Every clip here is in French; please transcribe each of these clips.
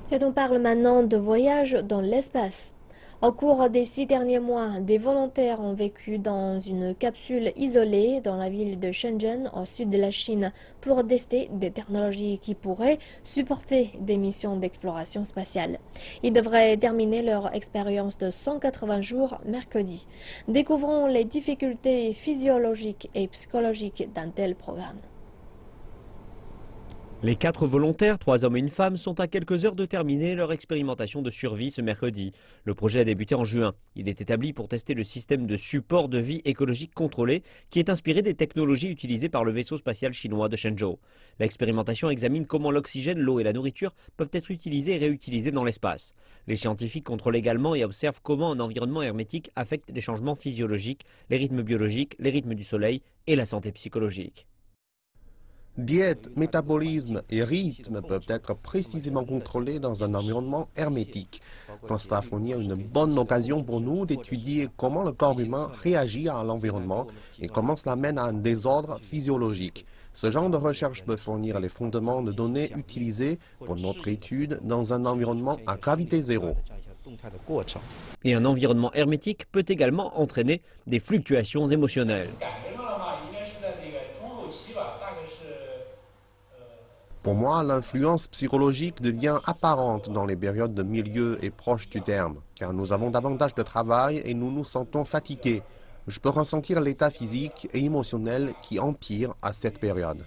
Et on parle maintenant de voyage dans l'espace. Au cours des 6 derniers mois, des volontaires ont vécu dans une capsule isolée dans la ville de Shenzhen, au sud de la Chine, pour tester des technologies qui pourraient supporter des missions d'exploration spatiale. Ils devraient terminer leur expérience de 180 jours mercredi. Découvrons les difficultés physiologiques et psychologiques d'un tel programme. Les 4 volontaires, 3 hommes et une femme, sont à quelques heures de terminer leur expérimentation de survie ce mercredi. Le projet a débuté en juin. Il est établi pour tester le système de support de vie écologique contrôlé qui est inspiré des technologies utilisées par le vaisseau spatial chinois de Shenzhou. L'expérimentation examine comment l'oxygène, l'eau et la nourriture peuvent être utilisés et réutilisés dans l'espace. Les scientifiques contrôlent également et observent comment un environnement hermétique affecte les changements physiologiques, les rythmes biologiques, les rythmes du soleil et la santé psychologique. Diète, métabolisme et rythme peuvent être précisément contrôlés dans un environnement hermétique. Cela fournir une bonne occasion pour nous d'étudier comment le corps humain réagit à l'environnement et comment cela mène à un désordre physiologique. Ce genre de recherche peut fournir les fondements de données utilisés pour notre étude dans un environnement à gravité zéro. Et un environnement hermétique peut également entraîner des fluctuations émotionnelles. Pour moi, l'influence psychologique devient apparente dans les périodes de milieu et proche du terme, car nous avons davantage de travail et nous nous sentons fatigués. Je peux ressentir l'état physique et émotionnel qui empire à cette période.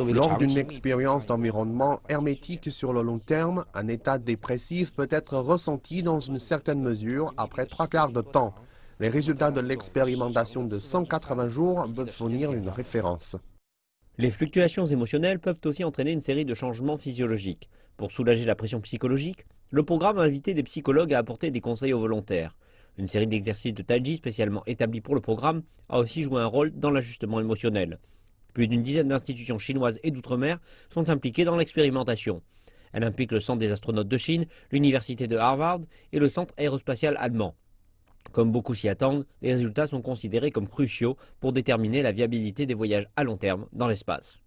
Lors d'une expérience d'environnement hermétique sur le long terme, un état dépressif peut être ressenti dans une certaine mesure après 3/4 de temps. Les résultats de l'expérimentation de 180 jours peuvent fournir une référence. Les fluctuations émotionnelles peuvent aussi entraîner une série de changements physiologiques. Pour soulager la pression psychologique, le programme a invité des psychologues à apporter des conseils aux volontaires. Une série d'exercices de Tai Chi spécialement établis pour le programme a aussi joué un rôle dans l'ajustement émotionnel. Plus d'une dizaine d'institutions chinoises et d'outre-mer sont impliquées dans l'expérimentation. Elle implique le Centre des astronautes de Chine, l'Université de Harvard et le Centre aérospatial allemand. Comme beaucoup s'y attendent, les résultats sont considérés comme cruciaux pour déterminer la viabilité des voyages à long terme dans l'espace.